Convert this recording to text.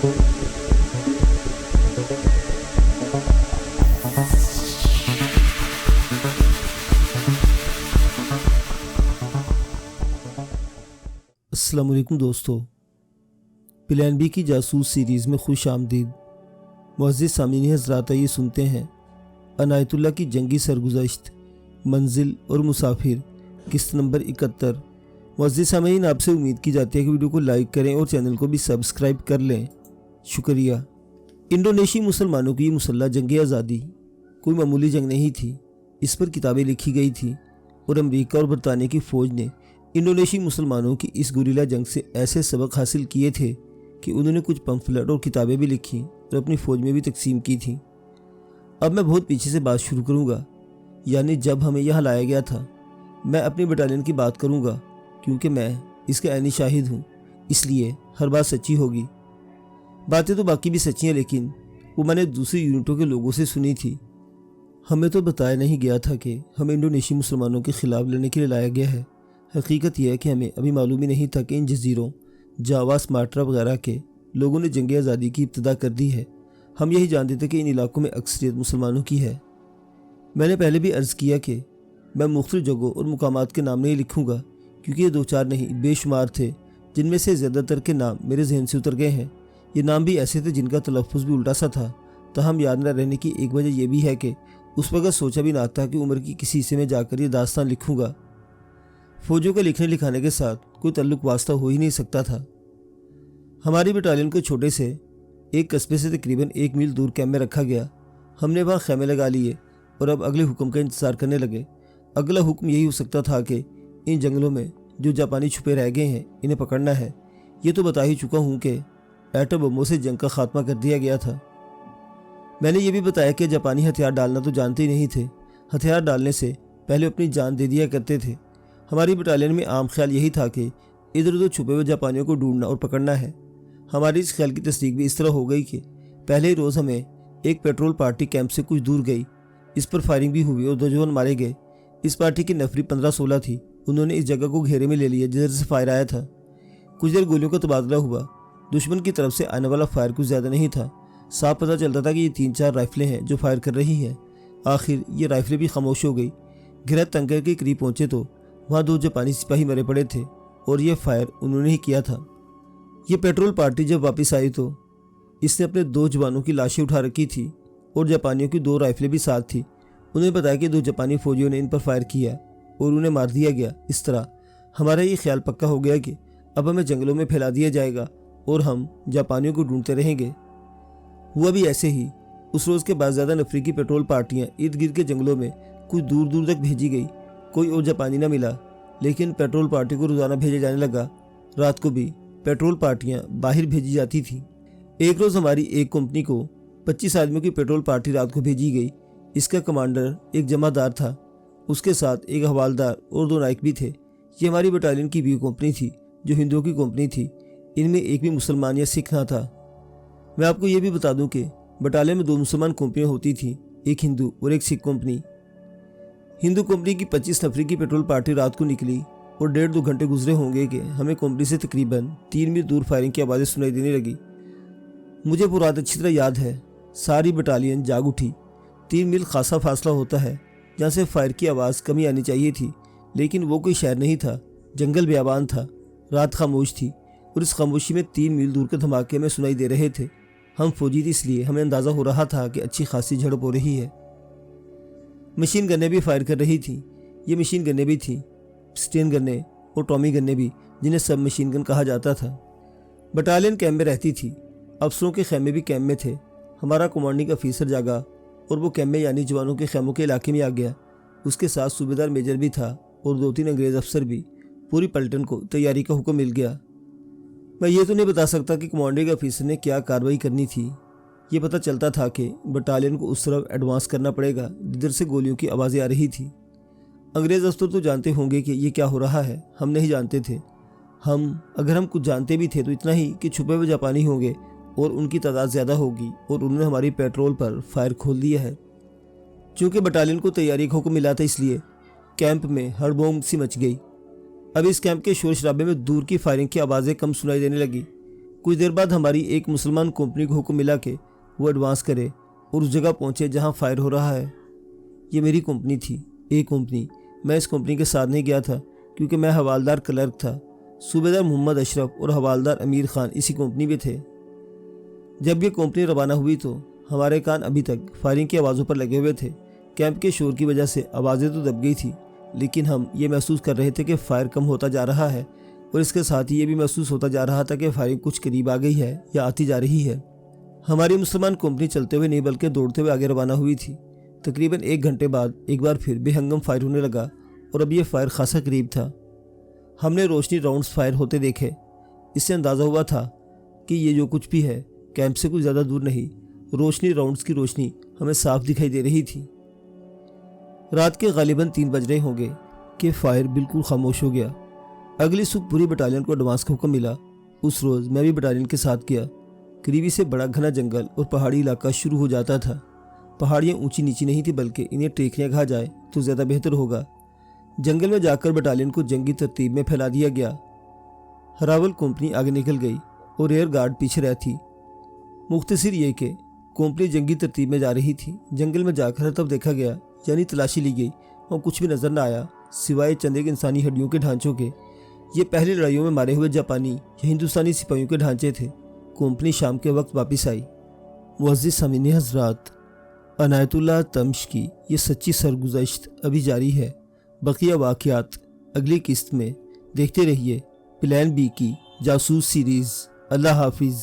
अस्सलाम वालेकुम दोस्तों, प्लान बी की जासूस सीरीज़ में खुश आमदीद। मुअज़्ज़िज़ सामीन हज़रात, आइए सुनते हैं अनायतुल्लाह की जंगी सरगुज़श्त, मंजिल और मुसाफिर, किस्त नंबर 71। मुअज़्ज़िज़ सामीन, आपसे उम्मीद की जाती है कि वीडियो को लाइक करें और चैनल को भी सब्सक्राइब कर लें, शुक्रिया। इंडोनेशियाई मुसलमानों की मुसल्लह जंग आज़ादी कोई मामूली जंग नहीं थी। इस पर किताबें लिखी गई थी और अमेरिका और बरतानिया की फ़ौज ने इंडोनेशियाई मुसलमानों की इस गुरिल्ला जंग से ऐसे सबक हासिल किए थे कि उन्होंने कुछ पम्फलेट और किताबें भी लिखी और अपनी फ़ौज में भी तकसीम की थी। अब मैं बहुत पीछे से बात शुरू करूँगा, यानी जब हमें यहाँ लाया गया था। मैं अपनी बटालियन की बात करूँगा क्योंकि मैं इसके ऐनी शाहिद हूँ, इसलिए हर बात सच्ची होगी। बातें तो बाकी भी सच्ची हैं, लेकिन वो मैंने दूसरी यूनिटों के लोगों से सुनी थी। हमें तो बताया नहीं गया था कि हमें इंडोनेशियाई मुसलमानों के ख़िलाफ़ लड़ने के लिए लाया गया है। हकीकत यह है कि हमें अभी मालूम ही नहीं था कि इन जजीरों, जावा, सुमात्रा वगैरह के लोगों ने जंग आज़ादी की इब्तिदा कर दी है। हम यही जानते थे कि इन इलाकों में अक्सरियत मुसलमानों की है। मैंने पहले भी अर्ज़ किया कि मैं मुख्तलिफ जगहों और मुकामात के नाम नहीं लिखूँगा, क्योंकि ये 2-4 नहीं बेशुमार थे, जिनमें से ज़्यादातर के नाम मेरे जहन से उतर गए हैं। ये नाम भी ऐसे थे जिनका तलफ़्फ़ुज़ भी उल्टा सा था। ताहम याद न रहने की एक वजह यह भी है कि उस वक़्त सोचा भी ना था कि उम्र की किसी हिस्से में जाकर ये दास्तान लिखूँगा। फ़ौजों के लिखने लिखाने के साथ कोई तल्लुक़ वास्ता हो ही नहीं सकता था। हमारी बटालियन को छोटे से एक कस्बे से तकरीबन 1 मील दूर कैंप में रखा गया। हमने वहाँ खैमे लगा लिए और अब अगले हुक्म का इंतज़ार करने लगे। अगला हुक्म यही हो सकता था कि इन जंगलों में जो जापानी छुपे रह गए हैं, इन्हें पकड़ना है। ये तो बता ही चुका हूँ कि एटम बमों से जंग का खात्मा कर दिया गया था। मैंने ये भी बताया कि जापानी हथियार डालना तो जानते ही नहीं थे। हथियार डालने से पहले अपनी जान दे दिया करते थे। हमारी बटालियन में आम ख्याल यही था कि इधर उधर छुपे हुए जापानियों को ढूंढना और पकड़ना है। हमारी इस ख्याल की तस्दीक भी इस तरह हो गई कि पहले ही रोज़ हमें एक पेट्रोल पार्टी कैंप से कुछ दूर गई। इस पर फायरिंग भी हुई और 2 जवान मारे गए। इस पार्टी की नफरी 15-16 थी। उन्होंने इस जगह को घेरे में ले लिया जिधर से फायर आया था। कुछ देर गोलियों का तबादला हुआ। दुश्मन की तरफ से आने वाला फायर कुछ ज़्यादा नहीं था। साफ पता चलता था कि ये 3-4 राइफलें हैं जो फायर कर रही हैं। आखिर ये राइफलें भी खामोश हो गई। घेरा तंग के करीब पहुँचे तो वहाँ 2 जापानी सिपाही मरे पड़े थे और यह फायर उन्होंने ही किया था। ये पेट्रोल पार्टी जब वापस आई तो इसने अपने 2 जवानों की लाशें उठा रखी थी और जापानियों की 2 राइफलें भी साथ थी। उन्हें बताया कि 2 जापानी फौजियों ने इन पर फायर किया और उन्हें मार दिया गया। इस तरह हमारा ये ख्याल पक्का हो गया कि अब हमें जंगलों में फैला दिया जाएगा और हम जापानियों को ढूंढते रहेंगे। हुआ भी ऐसे ही। उस रोज़ के बाद ज़्यादा नफरी की पेट्रोल पार्टियाँ इर्द गिर्द के जंगलों में कुछ दूर दूर तक भेजी गई। कोई और जापानी न मिला, लेकिन पेट्रोल पार्टी को रोज़ाना भेजा जाने लगा। रात को भी पेट्रोल पार्टियां बाहर भेजी जाती थी। एक रोज़ हमारी एक कंपनी को 25 आदमियों की पेट्रोल पार्टी रात को भेजी गई। इसका कमांडर एक जमादार था, उसके साथ एक हवालदार और 2 नाइक भी थे। ये हमारी बटालियन की भी कंपनी थी जो हिंदुओं की कंपनी थी। इनमें एक भी मुसलमान या सिख ना था। मैं आपको ये भी बता दूं कि बटालियन में 2 मुसलमान कंपनियाँ होती थीं, एक हिंदू और एक सिख कंपनी। हिंदू कंपनी की 25 नफरी की पेट्रोल पार्टी रात को निकली और 1.5-2 घंटे गुजरे होंगे कि हमें कंपनी से तकरीबन 3 मील दूर फायरिंग की आवाज़ें सुनाई देने लगी। मुझे पूरा अच्छी तरह याद है, सारी बटालियन जाग उठी। 3 मील खासा फासला होता है जहाँ से फायर की आवाज़ कमी आनी चाहिए थी, लेकिन वो कोई शहर नहीं था, जंगल बेआबान था। रात खामोश थी और इस खामोशी में 3 मील दूर के धमाके में सुनाई दे रहे थे। हम फौजी थे, इसलिए हमें अंदाज़ा हो रहा था कि अच्छी खासी झड़प हो रही है। मशीन गन्नें भी फायर कर रही थी। ये मशीन गन्नें भी थीं, स्टेन गन्नें और टॉमी गन्नें भी, जिन्हें सब मशीन गन कहा जाता था। बटालियन कैंप में रहती थी। अफसरों के खैमे भी कैंप में थे। हमारा कमांडिंग ऑफिसर जागा और वो कैंप में यानी जवानों के खैमों के इलाके में आ गया। उसके साथ सूबेदार मेजर भी था और 2-3 अंग्रेज़ अफसर भी। पूरी पलटन को तैयारी का हुक्म मिल गया। मैं ये तो नहीं बता सकता कि कमांडिंग ऑफिसर ने क्या कार्रवाई करनी थी। ये पता चलता था कि बटालियन को उस तरफ एडवांस करना पड़ेगा जिधर से गोलियों की आवाज़ें आ रही थी। अंग्रेज़ अफसर तो जानते होंगे कि ये क्या हो रहा है, हम नहीं जानते थे। अगर हम कुछ जानते भी थे तो इतना ही कि छुपे हुए जापानी होंगे और उनकी तादाद ज़्यादा होगी और उन्होंने हमारी पेट्रोल पर फायर खोल दिया है। चूँकि बटालियन को तैयारी का हुक्म मिला था, इसलिए कैंप में हड़बोम सी मच गई। अब इस कैंप के शोर शराबे में दूर की फायरिंग की आवाज़ें कम सुनाई देने लगी। कुछ देर बाद हमारी एक मुसलमान कंपनी को हुक्म मिला कि वो एडवांस करे और उस जगह पहुंचे जहां फायर हो रहा है। ये मेरी कंपनी थी, ए कंपनी। मैं इस कंपनी के साथ नहीं गया था क्योंकि मैं हवालदार क्लर्क था। सूबेदार मोहम्मद अशरफ और हवालदार अमीर खान इसी कंपनी में थे। जब ये कंपनी रवाना हुई तो हमारे कान अभी तक फायरिंग की आवाज़ों पर लगे हुए थे। कैंप के शोर की वजह से आवाज़ें तो दब गई थी, लेकिन हम ये महसूस कर रहे थे कि फायर कम होता जा रहा है और इसके साथ ही ये भी महसूस होता जा रहा था कि फायरिंग कुछ करीब आ गई है या आती जा रही है। हमारी मुसलमान कंपनी चलते हुए नहीं बल्कि दौड़ते हुए आगे रवाना हुई थी। तकरीबन 1 घंटे बाद एक बार फिर बेहंगम फायर होने लगा और अब ये फायर खासा करीब था। हमने रोशनी राउंड्स फायर होते देखे। इससे अंदाज़ा हुआ था कि ये जो कुछ भी है कैंप से कुछ ज़्यादा दूर नहीं। रोशनी राउंड्स की रोशनी हमें साफ दिखाई दे रही थी। रात के गालिबन 3 बज रहे होंगे कि फायर बिल्कुल खामोश हो गया। अगली सुबह पूरी बटालियन को एडवांस का हुक्म मिला। उस रोज़ मैं भी बटालियन के साथ गया। करीबी से बड़ा घना जंगल और पहाड़ी इलाका शुरू हो जाता था। पहाड़ियाँ ऊंची नीची नहीं थी बल्कि इन्हें टेकरियाँ कहा जाए तो ज़्यादा बेहतर होगा। जंगल में जाकर बटालियन को जंगी तरतीब में फैला दिया गया। हरावल कंपनी आगे निकल गई और एयर गार्ड पीछे रहती। मुख्तसर ये कि कंपनी जंगी तरतीब में जा रही थी। जंगल में जाकर तब देखा गया, यानी तलाशी ली गई और कुछ भी नजर न आया सिवाय चंद एक इंसानी हड्डियों के ढांचों के। ये पहली लड़ाइयों में मारे हुए जापानी या हिंदुस्तानी सिपाहियों के ढांचे थे। कंपनी शाम के वक्त वापस आई। मुअज़्ज़िज़ सामीन हज़रात, अनायतुल्लाह तमश की ये सच्ची सरगुज़श्त अभी जारी है। बकिया वाक़यात अगली किस्त में। देखते रहिए प्लान बी की जासूस सीरीज़। अल्लाह हाफिज़।